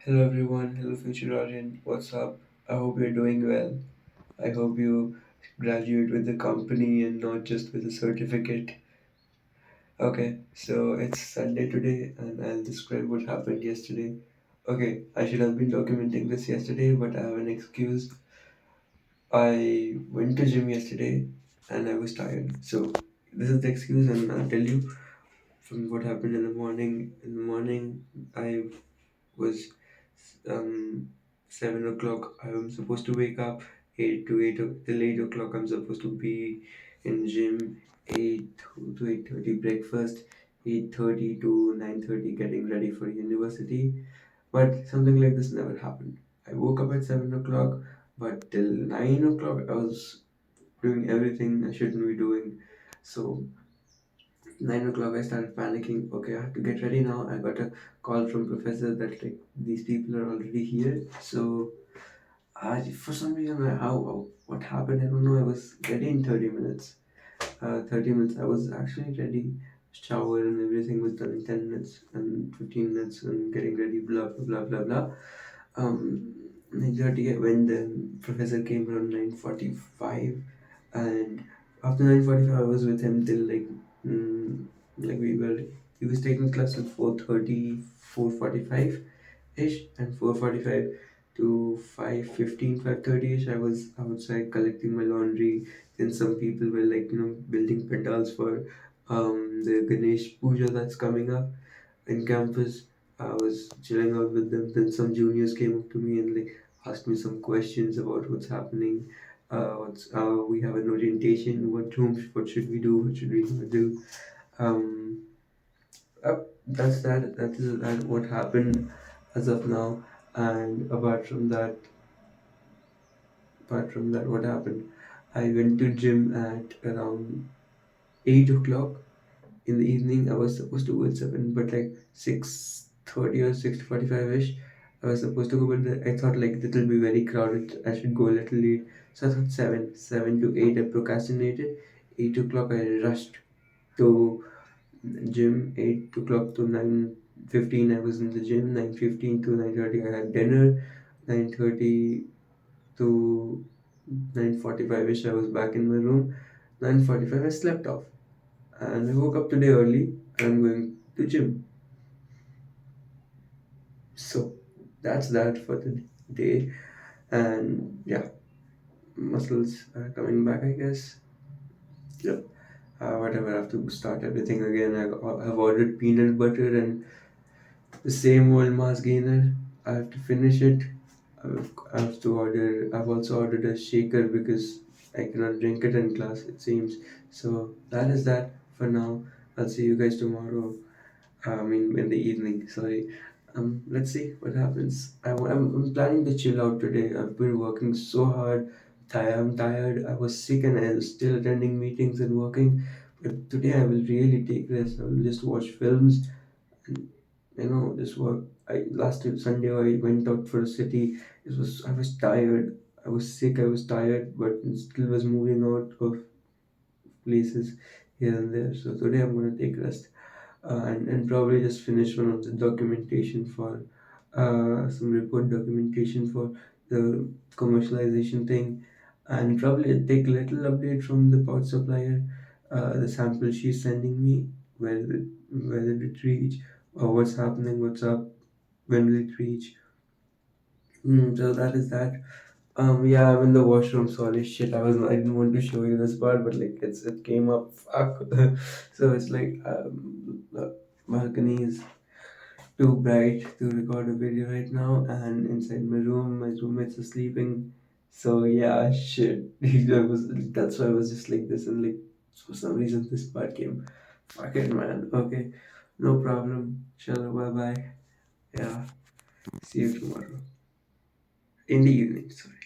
Hello everyone, hello future audience, what's up? I hope you're doing well. I hope you graduate with a company and not just with a certificate. Okay, so it's Sunday today and I'll describe what happened yesterday. Okay, I should have been documenting this yesterday, but I have an excuse. I went to gym yesterday and I was tired. So this is the excuse and I'll tell you from what happened in the morning. In the morning, I was 7 o'clock. I'm supposed to wake up 8 o'clock. I'm supposed to be in gym 8 to 8:30 breakfast, 8:30 to 9:30 getting ready for university. But something like this never happened. I woke up at 7 o'clock, but till 9 o'clock I was doing everything I shouldn't be doing. So 9 o'clock I started panicking. Okay, I have to get ready now. I got a call from professor that like these people are already here. So for some reason, how what happened? I don't know. I was ready in 30 minutes. 30 minutes. I was actually ready. Shower and everything was done in 10 minutes and 15 minutes and getting ready. Blah blah blah blah blah. 9:30 when the professor came around 9:45, and after 9:45 I was with him till like he was taking class at 4:30, 4:45 ish, and 4:45 to 5:15, 5:30 ish I was outside collecting my laundry. Then some people were like building pandals for the Ganesh Puja that's coming up in campus. I was chilling out with them. Then some juniors came up to me and like asked me some questions about what's happening. We have an orientation. What should we do? What should we not do? Um, that's that. That is that what happened as of now. And apart from that, what happened? I went to gym at around 8 o'clock in the evening. I was supposed to go at 7, but like 6:30 or 6:45 ish, I was supposed to go, but I thought like it'll be very crowded. I should go a little late. So I thought 7 to 8. I procrastinated. 8 o'clock, I rushed to gym. 8 o'clock to 9:15, I was in the gym. 9:15 to 9:30, I had dinner. 9:30 to 9:45 ish, I was back in my room. 9:45, I slept off and I woke up today early. I'm going to gym. So that's that for the day. And yeah, muscles are coming back, I guess. Yep. Whatever, I have to start everything again. I've ordered peanut butter and the same old mass gainer. I have to finish it. I have to order. I've also ordered a shaker because I cannot drink it in class. It seems so. That is that for now. I'll see you guys tomorrow. I mean, in the evening. Sorry. Let's see what happens. I'm planning to chill out today. I've been working so hard. I'm tired. I was sick and I was still attending meetings and working. But today I will really take rest. I will just watch films and just work. I last Sunday I went out for a city. I was tired. I was sick. I was tired, but still was moving out of places here and there. So today I'm gonna take rest and probably just finish one of the documentation for some report documentation for the commercialization thing, and probably take a little update from the power supplier, the sample she's sending me, where did it reach, or what's happening, what's up, when will it reach. So that is that. Yeah, I'm in the washroom. Sorry, shit. I didn't want to show you this part, but like it came up. Fuck. So it's like the balcony is too bright to record a video right now, and inside my roommates are sleeping. So yeah, shit. That's why I was just like this, and like for some reason this part came. Fuck it, man. Okay, no problem. Shalom. Bye bye. Yeah. See you tomorrow in the evening. Sorry.